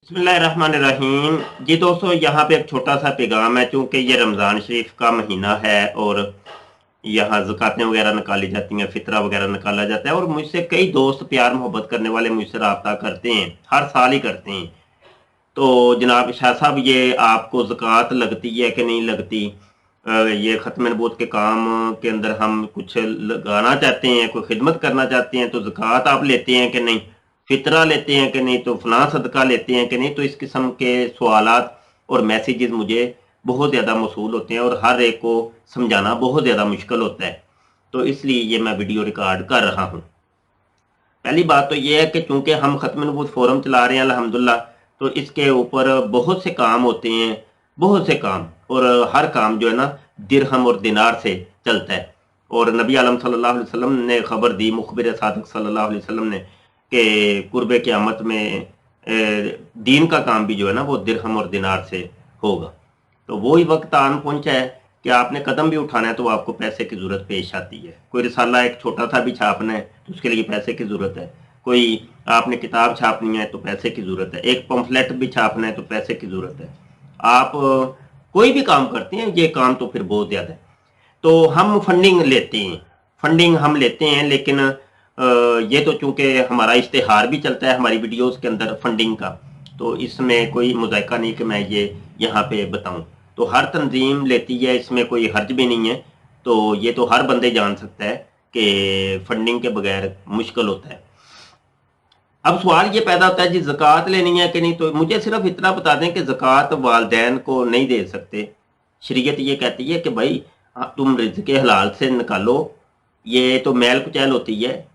बिस्मिल्लाहिर्रहमानिर्रहीम। जी दोस्तों, यहाँ पे एक छोटा सा पैगाम है। चूँकि ये रमज़ान शरीफ का महीना है और यहाँ ज़कातें वगैरह निकाली जाती हैं, फ़ितरा वगैरह निकाला जाता है, और मुझसे कई दोस्त प्यार मोहब्बत करने वाले मुझसे रब्ता करते हैं, हर साल ही करते हैं। तो जनाब शाह साहब, ये आपको ज़कात लगती है कि नहीं लगती? ये ख़त्म नबूवत के काम के अंदर हम कुछ लगाना चाहते हैं, कोई खिदमत करना चाहते हैं, तो ज़कात आप लेते हैं कि नहीं? फितरा लेते हैं कि नहीं? तो फलां सदका लेते हैं कि नहीं? तो इस किस्म के सवालात और मैसेजेस मुझे बहुत ज़्यादा मौसूल होते हैं और हर एक को समझाना बहुत ज़्यादा मुश्किल होता है। तो इसलिए ये मैं वीडियो रिकॉर्ड कर रहा हूँ। पहली बात तो ये है कि चूंकि हम ख़त्म नबूवत फोरम चला रहे हैं अल्हम्दुलिल्लाह, तो इसके ऊपर बहुत से काम होते हैं, बहुत से काम, और हर काम जो है ना दिरहम और दिनार से चलता है। और नबी आलम सल्लल्लाहु अलैहि वसल्लम ने खबर दी, मुखबिर सादिक सल्लल्लाहु अलैहि वसल्लम ने, कि कुर्बे क़यामत में दीन का काम भी जो है ना वो दिरहम और दिनार से होगा। तो वही वक्त आन पहुंचा है कि आपने कदम भी उठाना है तो आपको पैसे की ज़रूरत पेश आती है। कोई रिसाला एक छोटा सा भी छापना है तो उसके लिए पैसे की ज़रूरत है। कोई आपने किताब छापनी है तो पैसे की ज़रूरत है। एक पम्फलेट भी छापना है तो पैसे की ज़रूरत है। आप कोई भी काम करते हैं, ये काम तो फिर बहुत ज़्यादा है। तो हम फंडिंग लेते हैं, फंडिंग हम लेते हैं, लेकिन ये तो चूंकि हमारा इश्तेहार भी चलता है हमारी वीडियोस के अंदर फंडिंग का, तो इसमें कोई मुज़ायका नहीं कि मैं ये यहाँ पे बताऊं। तो हर तंजीम लेती है, इसमें कोई हर्ज भी नहीं है। तो ये तो हर बंदे जान सकता है कि फंडिंग के बगैर मुश्किल होता है। अब सवाल ये पैदा होता है जी, ज़कात लेनी है कि नहीं? तो मुझे सिर्फ इतना बता दें कि ज़कात वालदैन को नहीं दे सकते। शरीयत ये कहती है कि भाई तुम रिज़्क़े हलाल से निकालो, ये तो मैल कुचैल होती है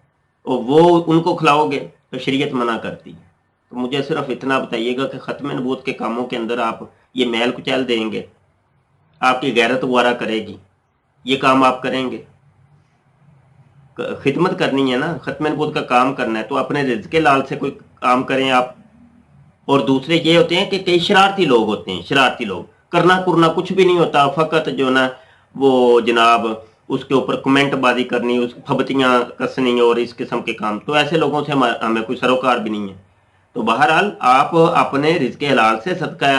और वो उनको खिलाओगे तो शरीयत मना करती है। तो मुझे सिर्फ इतना बताइएगा कि ख़त्म नबूवत के कामों के अंदर आप ये मैल कुचैल देंगे? आपकी गैरत वारा करेगी? ये काम आप करेंगे? खिदमत करनी है ना, ख़त्म नबूवत का काम करना है तो अपने रिज़्क़ के लाल से कोई काम करें आप। और दूसरे ये होते हैं कि कई शरारती लोग होते हैं, शरारती लोग, करना कुरना कुछ भी नहीं होता, फ़कत जो ना वो जनाब उसके ऊपर कमेंट बाजी करनी, उस फबतियाँ कसनी और इस किस्म के काम। तो ऐसे लोगों से हमें कोई सरोकार भी नहीं है। तो बहरहाल आप अपने रिज़्क़े हलाल से सदका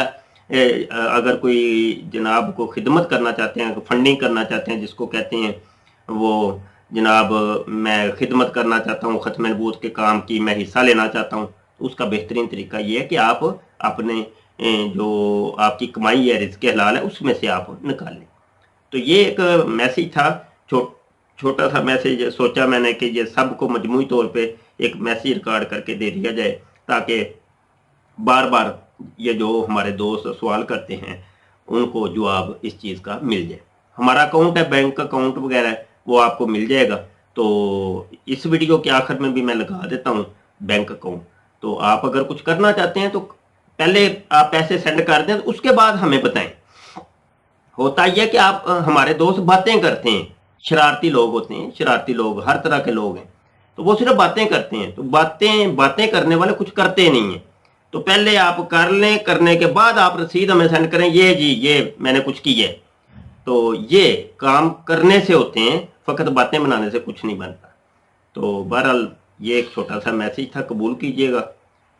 अगर कोई जनाब को खिदमत करना चाहते हैं, फंडिंग करना चाहते हैं, जिसको कहते हैं वो जनाब मैं खिदमत करना चाहता हूँ, ख़त्म नबूवत के काम की मैं हिस्सा लेना चाहता हूँ, तो उसका बेहतरीन तरीका ये है कि आप अपने जो आपकी कमाई है, रिज़्क़े हलाल है, उसमें से आप निकालें। तो ये एक मैसेज था, छोटा सा मैसेज सोचा मैंने कि ये सबको मजमूई तौर पे एक मैसेज रिकॉर्ड करके दे दिया जाए, ताकि बार बार ये जो हमारे दोस्त सवाल करते हैं उनको जवाब इस चीज़ का मिल जाए। हमारा अकाउंट है, बैंक अकाउंट वगैरह, वो आपको मिल जाएगा। तो इस वीडियो के आखिर में भी मैं लगा देता हूँ बैंक अकाउंट। तो आप अगर कुछ करना चाहते हैं तो पहले आप पैसे सेंड कर दें, तो उसके बाद हमें बताएं। होता यह कि आप हमारे दोस्त बातें करते हैं, शरारती लोग होते हैं, शरारती लोग हर तरह के लोग हैं, तो वो सिर्फ बातें करते हैं। तो बातें बातें करने वाले कुछ करते नहीं हैं। तो पहले आप कर लें, करने के बाद आप रसीद हमें सेंड करें, ये जी ये मैंने कुछ की है। तो ये काम करने से होते हैं, फ़कत बातें बनाने से कुछ नहीं बनता। तो बहरहाल ये एक छोटा सा मैसेज था, कबूल कीजिएगा,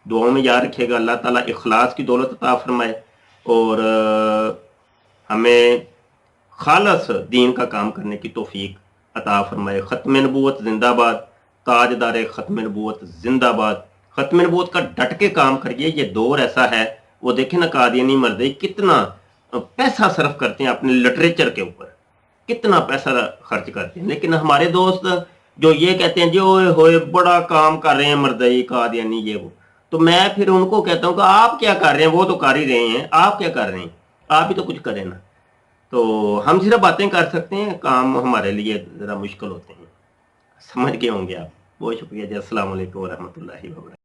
दुआओं में याद रखिएगा। अल्लाह ताला इखलास की दौलत अता फरमाए और हमें खालस दीन का काम करने की तौफीक अता फरमाए। ख़त्म नबूवत जिंदाबाद, ताजदार ख़त्म नबूवत जिंदाबाद। ख़त्म नबूवत का डट के काम करिए, ये दौर ऐसा है। वो देखें ना, कादियानी मर्दे कितना पैसा सर्फ करते हैं अपने लिटरेचर के ऊपर, कितना पैसा खर्च करते हैं। लेकिन हमारे दोस्त जो ये कहते हैं जो होए बड़ा काम कर रहे हैं मर्दई कादियानी ये वो, तो मैं फिर उनको कहता हूँ कि आप क्या कर रहे हैं? वो तो कर ही रहे हैं, आप क्या कर रहे हैं? आप भी तो कुछ करें ना। तो हम सिर्फ बातें कर सकते हैं, काम हमारे लिए ज़रा मुश्किल होते हैं। समझ गए होंगे आप। बहुत शुक्रिया जी। अस्सलाम वालेकुम वरहमतुल्लाहि वबरकातुहू।